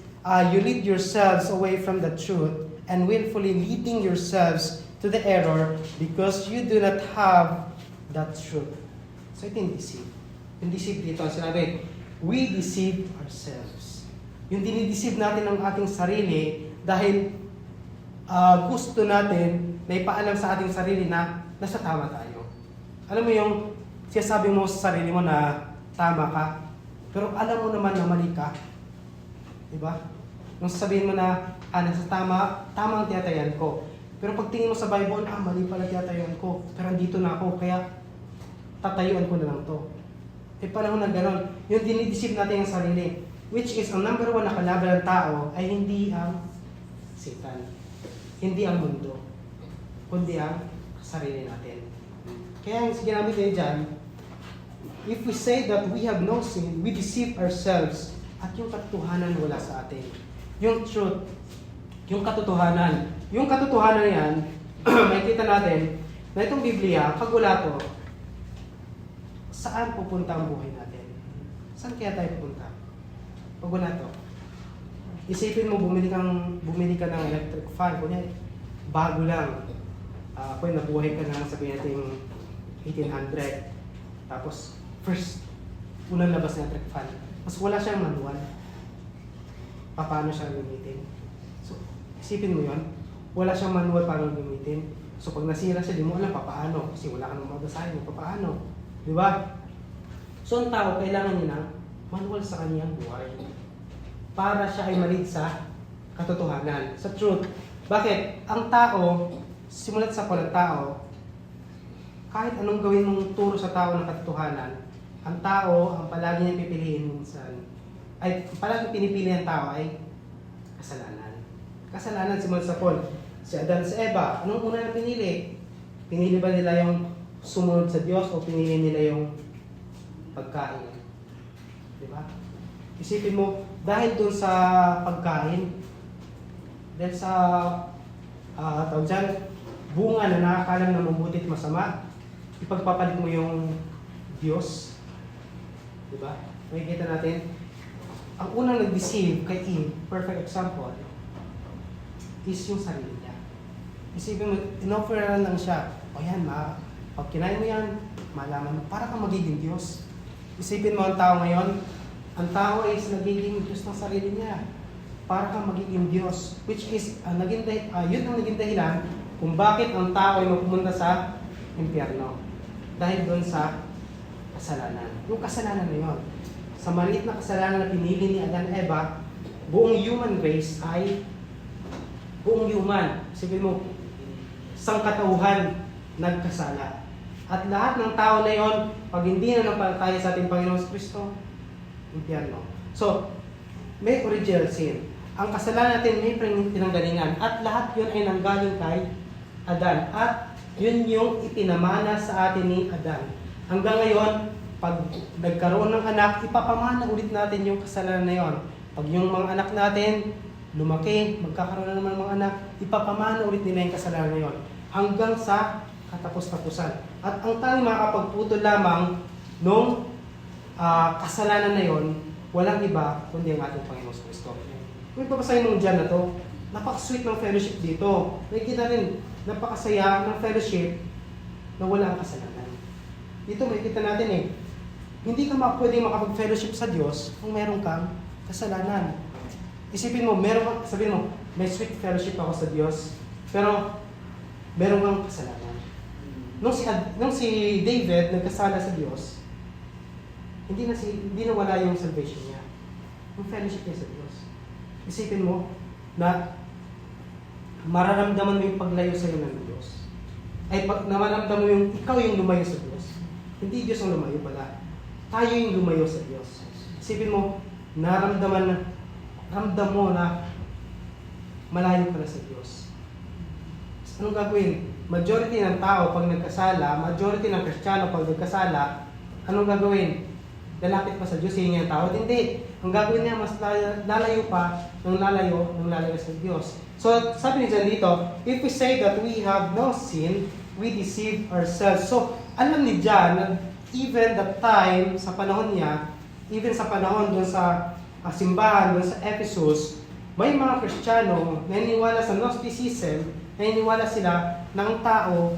you lead yourselves away from the truth and willfully leading yourselves to the error because you do not have that truth. So ito yung deceive. Yung deceive dito, ang sinabi, we deceive ourselves. Yung dinideceive natin ang ating sarili dahil gusto natin na ipaalam sa ating sarili na nasa tama tayo. Alam mo yung sinasabi mo sa sarili mo na tama ka, pero alam mo naman na mali ka. Diba? Nung sabihin mo na, nasa tama ang tiyatayan ko. Pero pag tingin mo sa Bible, mali pala tiyatayan ko. Pero andito na ako, kaya tatayuan ko na lang to. Panahon na gano'n. Yung dinideceive natin ang sarili. Which is, ang number one na kalaban ng tao ay hindi ang Satan. Hindi ang mundo. Kundi ang sarili natin. Kaya ang ginamit niya dyan, if we say that we have no sin, we deceive ourselves at yung katotohanan wala sa atin. Yung truth, yung katotohanan. Yung katotohanan yan, makikita natin na itong Biblia, pag wala to, saan pupunta ang buhay natin? Saan kaya tayo pupunta? Pag wala to. Isipin mo, bumili ka ng electric fan, kunyari, bago lang. Kung nabuhay ka na, sabihin natin 1800. Tapos, unang labas na electric fan. Mas wala siyang manual. Paano siya gamitin? So, isipin mo yon. Wala siyang manual paano gamitin. So, pag nasira siya, di mo alam paano. Kasi wala ka nang mabasahin mo paano. Di ba? So, ang tao, kailangan niya ng manual sa kanyang buhay. Para siya ay malid sa katotohanan, sa truth. Bakit? Ang tao, simulat sa palang tao, kahit anong gawin mong turo sa tao ng katotohanan, ang tao, ang palagi niyang pipiliin minsan, palagi pinipili ng tao ay kasalanan. Kasalanan simulat sa Paul. Si Adan sa Eva, anong una na pinili? Pinili ba nila yung sumunod sa Diyos o pinili nila yung pagkain? Diba? Isipin mo, dahil dun sa pagkain, dahil sa tawag dyan, bunga na nakakalam na mabuti at masama, ipagpapalit mo yung Diyos. Diba? Makikita natin, ang unang nag-deceive kay Eve, perfect example, is yung sarili niya. Isipin mo, in-offeran lang siya, o yan, pag kinain mo yan, malaman mo, para kang magiging Diyos. Isipin mo ang tao ngayon, ang tao is nagiging Diyos ng sarili niya. para kang magiging Diyos. Which is, yun ang naging dahilan kung bakit ang tao ay mapumunta sa impyerno. Dahil doon sa kasalanan. Yung kasalanan na yun. Sa maliit na kasalanan na pinili ni Adan at Eva, buong human race ay buong human. Sabihin mo, sangkatauhan nagkasala. At lahat ng tao na yon, pag hindi na napalataya sa ating Panginoon Kristo, impyerno. So, may original sin. Ang kasalanan natin may pinanggalingan. At lahat yun ay nanggaling kay Adan. At yun yung ipinamana sa atin ni Adan. Hanggang ngayon, pag nagkaroon ng anak, ipapamana ulit natin yung kasalanan na yon. Pag yung mga anak natin, lumaki, magkakaroon na naman ng mga anak, ipapamana ulit nila yung kasalanan na yon. Hanggang sa katapos-tapusan. At ang tanging makakapagputol lamang nung kasalanan na yon, walang iba kundi ang ating Panginoon Kristo. Kung ipapasahin mo dyan na to, napaka-sweet ng fellowship dito. Nakikita rin, napakasaya ng fellowship na wala ang kasalanan. Dito makikita natin hindi ka pwedeng makapag-fellowship sa Diyos kung meron kang kasalanan. Isipin mo, sabihin mo, may sweet fellowship ako sa Diyos, pero meron kang kasalanan. Nung si David nagkasala sa Diyos, hindi na wala yung salvation niya. Yung fellowship niya sa Diyos. Isipin mo na mararamdaman mo yung paglayo sa iyo ng Diyos. Nararamdaman mo yung ikaw yung lumayo sa Diyos. Hindi Diyos ang lumayo pala. Tayo yung lumayo sa Diyos. Isipin mo, ramdam mo na malayo pala sa Diyos. Anong gagawin? Majority ng tao pag nagkasala, majority ng Kristiyano pag nagkasala, anong gagawin? Lalapit pa sa Diyos, hihingi ang tawad? Hindi. Ang gagawin niya, mas lalayo pa ng lalayo sa Diyos. So, sabi niya dito, if we say that we have no sin, we deceive ourselves. So, alam ni John na even that time, sa panahon niya, even sa panahon doon sa simbahan, doon sa Ephesus, may mga Kristiyano na naniniwala sa Gnosticism, naniniwala sila ng tao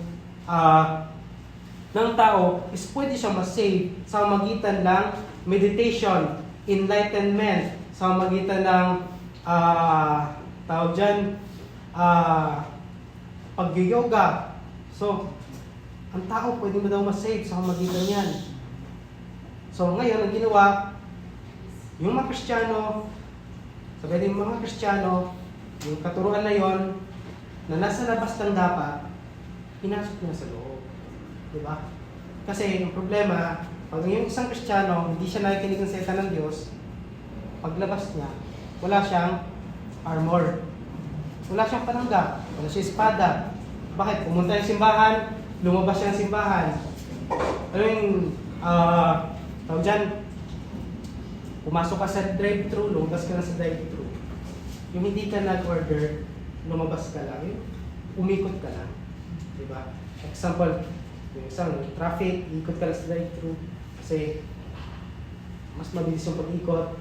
is pwede siyang masave sa magitan ng meditation, enlightenment, sa magitan ng pag-yoga. So, ang tao pwede mo daw masave sa magitan yan. So, ngayon, ang ginawa, yung mga Kristiyano, sabihin yung mga Kristiyano, yung katuruan na yon na nasa labas lang dapat, pinasok niya sa loob. Diba? Kasi yung problema, pag yung isang Kristiyano, hindi siya nakikinig ng salita ng Diyos, paglabas niya, wala siyang armor. Wala siyang panangga. Wala siyang espada. Bakit? Pumunta yung simbahan, lumabas siya ng simbahan. Ano yung, tawag dyan, pumasok ka sa drive-thru, lumabas ka na sa drive-thru. Yung hindi ka nag-order, lumabas ka lang. Yung umikot ka lang. Diba? Example, yung isang traffic, ikot ka lang sa drive-thru kasi mas mabilis yung pag-ikot.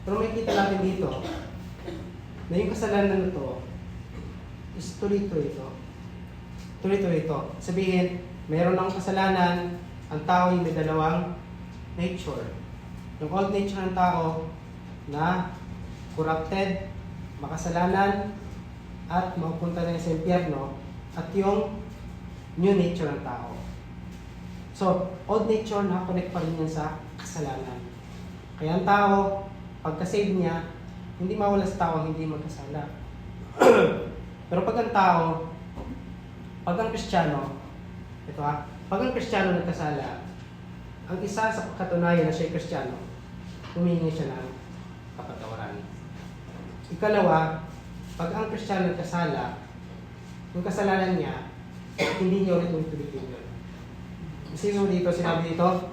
Pero may kita natin dito na yung kasalanan na to is tuloy-tuloy ito. Tuloy-tuloy ito. Sabihin, mayroon ng kasalanan, ang tao yung may dalawang nature. Yung old nature ng tao na corrupted, makasalanan, at mapupunta na sa impyerno, at yung new nature ng tao. So, old nature nakakonect pa rin yan sa kasalanan. Kaya ang tao, pagka-save niya, hindi mawala sa tao ang hindi magkasala. Pero pag ang tao, pag ang Kristiyano, pag ang Kristiyano nagkasala, ang isa sa katunayan na siya ay Kristiyano, humingi siya ng kapatawaran. Ikalawa, pag ang Kristiyano nagkasala, yung kasalanan niya, hindi niya ulit ulit-ulitin yun. Sino dito, sinabi dito,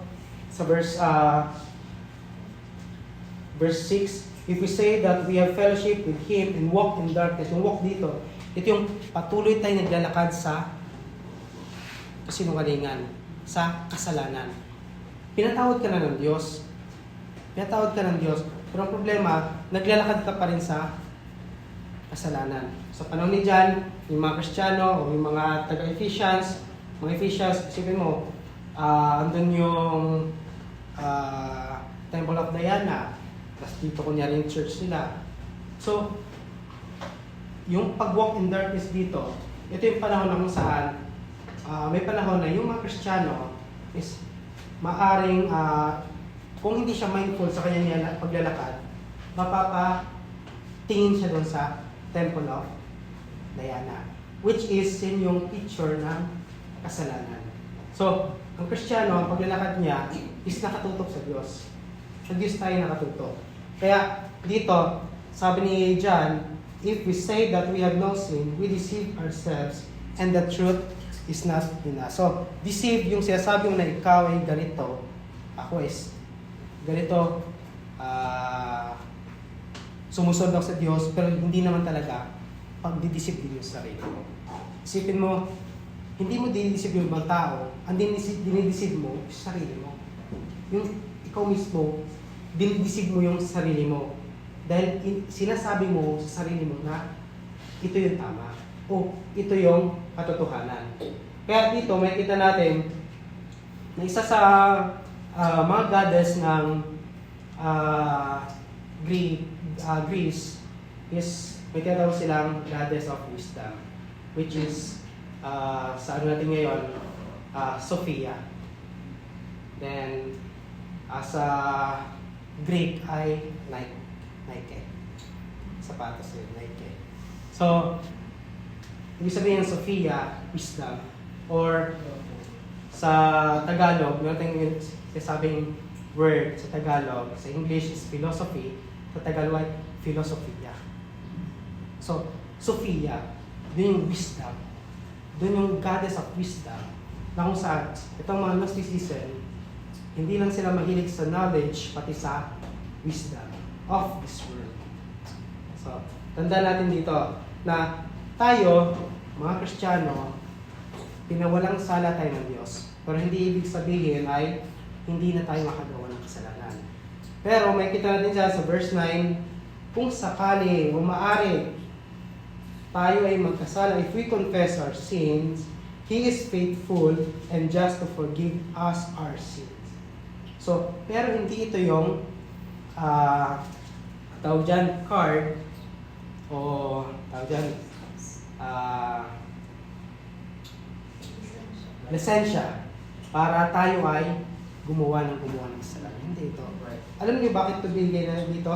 sa verse 6, if we say that we have fellowship with Him and walk in darkness, yung walk dito, ito yung patuloy tayo naglalakad sa kasinungalingan, sa kasalanan. Pinatawad ka na ng Diyos. Pinatawad ka ng Diyos. Pero ang problema, naglalakad ka pa rin sa kasalanan. Sa panahon ni John, yung mga Kristiyano o yung mga taga-Ephesians, isipin mo, andun yung Temple of Diana, tapos dito kunyari yung church nila. So, yung pag-walk in darkness dito, ito yung panahon na kung saan may panahon na yung mga Kristiyano is maaring kung hindi siya mindful sa kanyang paglalakad, mapapatingin siya doon sa Temple of Diana, which is yun yung picture ng kasalanan. So, ang Kristiyano, ang paglalakad niya is nakatutok sa Diyos. Sa Diyos tayo nakatutok. Kaya dito, sabi ni John, if we say that we have no sin, we deceive ourselves and the truth is not in us. So, deceive yung sinasabi mo na ikaw ay ganito, ako is ganito, sumusunod ako sa Diyos, pero hindi naman talaga pagdidisip din yung sarili mo. Isipin mo, hindi mo dinidisip yung ibang tao, ang dinidisip mo yung sarili mo. Yung ikaw mismo, dinidisip mo yung sarili mo. Dahil sinasabi mo sa sarili mo na ito yung tama o ito yung katotohanan. Kaya dito may kita natin na isa sa mga goddess ng Greece is may tinatawag silang goddess of wisdom, which is sa ano natin ngayon, Sophia. Then sa Greek ay Nike. Sapatos yun, Nike. So, ibig sabihin ng Sophia, wisdom. Or sa Tagalog, meron tayong sabing word sa Tagalog. Sa English is philosophy. Sa Tagalog ay philosophia. So, Sophia, doon yung wisdom. Doon yung goddess of wisdom. Na kung saan, itong mga Gnosticism, hindi lang sila mahilig sa knowledge, pati sa wisdom of this world. So, tandaan natin dito na tayo, mga Kristiyano, pinawalang sala tayo ng Diyos. Pero hindi ibig sabihin ay hindi na tayo makagawa ng kasalanan. Pero may kita natin siya sa verse 9, kung sakali o maaari tayo ay magkasala, if we confess our sins, He is faithful and just to forgive us our sins. So, pero hindi ito yung tawag dyan, card o tawag dyan, lisensya para tayo ay gumawa ng kasalanan. Hindi ito. Right. Alam niyo bakit ito binigay na dito?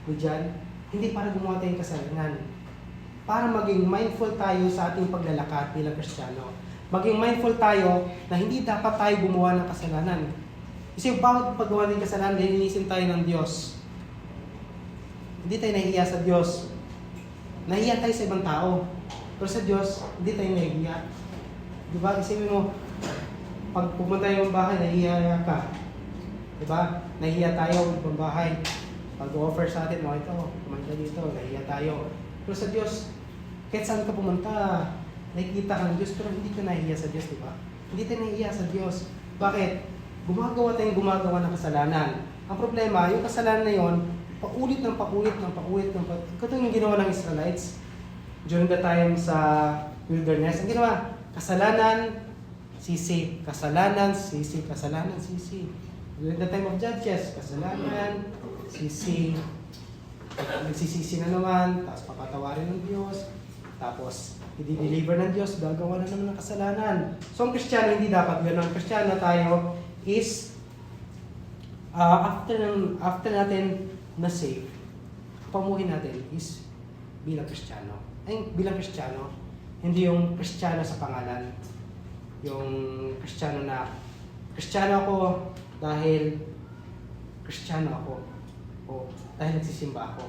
Diyan? Hindi para gumawa tayong kasalanan. Para maging mindful tayo sa ating paglalakad bilang Kristiyano. Maging mindful tayo na hindi dapat tayo gumawa ng kasalanan. Kasi bawat paggawa ng kasalanan, lilinisin tayo ng Diyos. Hindi tayo nahihiya sa Diyos. Nahihiya tayo sa ibang tao. Pero sa Diyos, hindi tayo nahihiya. Diba? Isipin mo, pag pumunta yung bahay, nahihiya ka. Diba? Nahihiya tayo sa ibang bahay. Pag offer sa atin, ito, pumunta dito, nahihiya tayo. Pero sa Diyos, kahit saan ka pumunta, nakikita ka ng Diyos, pero hindi ka nahihiya sa Diyos, diba? Hindi tayo nahihiya sa Diyos. Bakit? Gumagawa ng kasalanan. Ang problema, yung kasalanan na yon, paulit. Ito yung ginawa ng Israelites during the time sa wilderness. Ang ginawa, kasalanan, sisi. During the time of Judges, kasalanan, sisi. Nagsisisi na naman, tapos papatawarin ng Diyos, tapos i-deliver ng Diyos, gagawa na naman ng kasalanan. So ang Kristiyano, hindi dapat gano'n. Ang Kristiyano tayo is, after natin na-save, pamuhin natin is bilang Kristiyano. Ay, bilang Kristiyano, hindi yung Kristiyano sa pangalan. Yung Kristiyano na, Kristiyano ako dahil Kristiyano ako. O dahil nagsisimba ako.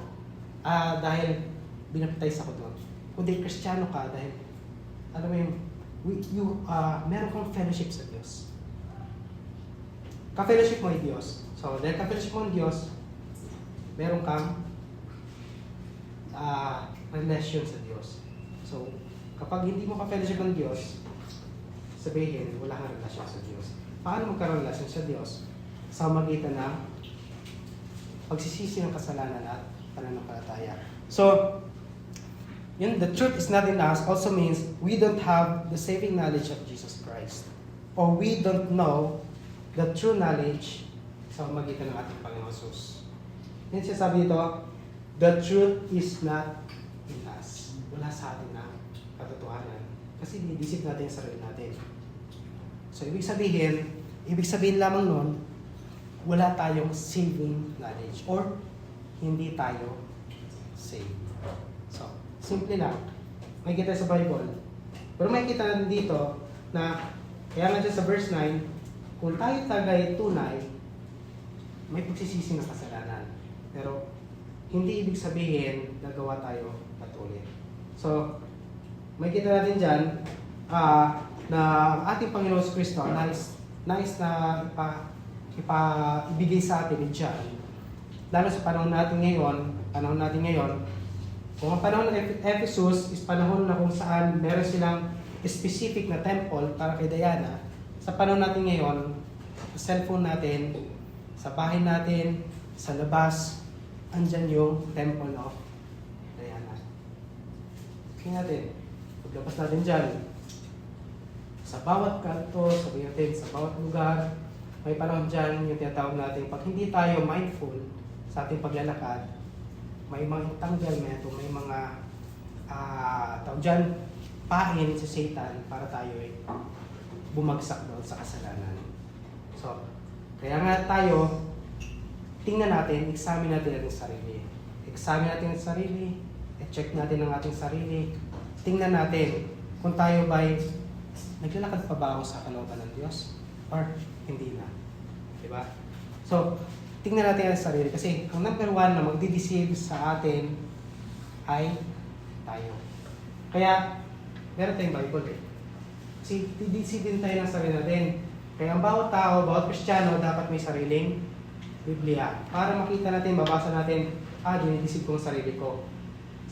Dahil binaptize ako doon. Kundi Kristiyano ka dahil, alam mo yung, meron kang fellowship sa Diyos. Ka-fellowship mo ay Diyos. So, dahil ka-fellowship mo ang Diyos, meron kang relation sa Diyos. So, kapag hindi mo ka-fellowship ng Diyos, sabihin, wala kang relasyon sa Diyos. Paano magkaroon relasyon sa Diyos? Sa magitan ng pagsisisi ng kasalanan at pananampalataya. So, the truth is not in us also means we don't have the saving knowledge of Jesus Christ. Or we don't know the true knowledge sa magitan ng ating Panginoon Jesus. Yan siya sabi dito, the truth is not in us. Wala sa atin ang katotohanan. Kasi dinidisip natin yung sarili natin. So, ibig sabihin lamang nun, wala tayong saving knowledge or hindi tayo saved. So, simple lang. May kita sa Bible. Pero may kita natin dito na, kaya nga dyan sa verse 9, kung tayo tagay tunay, may pagsisisi ng kasalanan. Pero, hindi ibig sabihin nagawa tayo patuloy. So, may kita natin dyan na ating Panginoon Kristo nais na ibigay sa atin dyan. Lalo sa panahon natin ngayon, kung ang panahon ng Ephesus is panahon na kung saan meron silang specific na temple para kay Diana, sa panahon natin ngayon, sa cellphone natin, sa bahay natin, sa labas, andyan yung temple of Diana. Tingnan natin, paglabas natin dyan, sa bawat kanto, sabihin natin, sa bawat lugar, may panahon dyan yung tinatawag natin, pag hindi tayo mindful sa ating paglalakad, may mga entanglement o may mga tawag dyan, pain sa Satan para tayo bumagsak doon sa kasalanan. So, kaya nga tayo, tingnan natin, examine natin ang sarili. Examine natin ang sarili, check natin ang ating sarili, tingnan natin kung tayo ba'y naglalakad pa ba ako sa kalooban ng Diyos or hindi na. Diba? So, tingnan natin ang sarili kasi ang number one na magdideceive sa atin ay tayo. Kaya, meron tayong Bible eh. Kasi dideceive din tayo ng sarili natin. Kaya ang bawat tao, bawat Kristiyano, dapat may sariling Biblia. Para makita natin, mabasa natin, dinideceive ko ang sarili ko.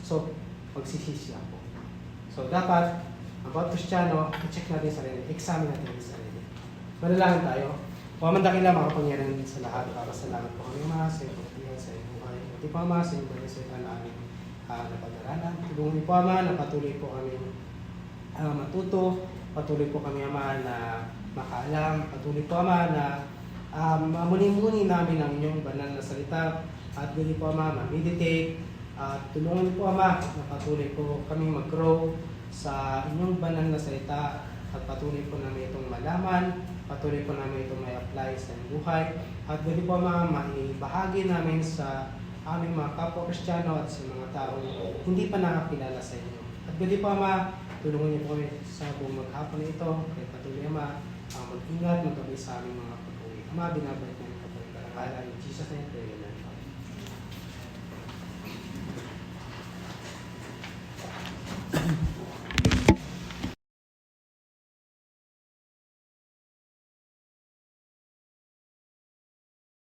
So, magsisisi ako. So, dapat, ang bawat Kristiyano, i-check natin yung sarili, examine natin yung sarili. Manalangin tayo. Huwag dakila makapangyarihan din sa lahat. Salamat po kami mga sa iyong sa iyong buhay. At po mga sa iyong buhay sa iyong namin napag-aralan. Tulungan niyo po Ama na patuloy po kami matuto. Patuloy po kami Ama na makaalam. Patuloy po Ama na mamuni-muni namin ang inyong banal na salita. At guli po Ama, ma-meditate. At tulungan niyo po Ama na patuloy po kami mag-grow sa inyong banal na salita. At patuloy po namin itong malaman, patuloy po namin itong may apply sa buhay. At guli po maibahagi namin sa aming mga kapwa-Kristiyano at sa mga taong hindi pa nakakilala sa inyo. At guli po tulungan niyo po kami sa buong maghapon na ito. Kaya patuloy mag-ingat, magkabay sa aming mga pag-uwi. Binabalik namin kapag kalakala. In Jesus' name, pray. Amen.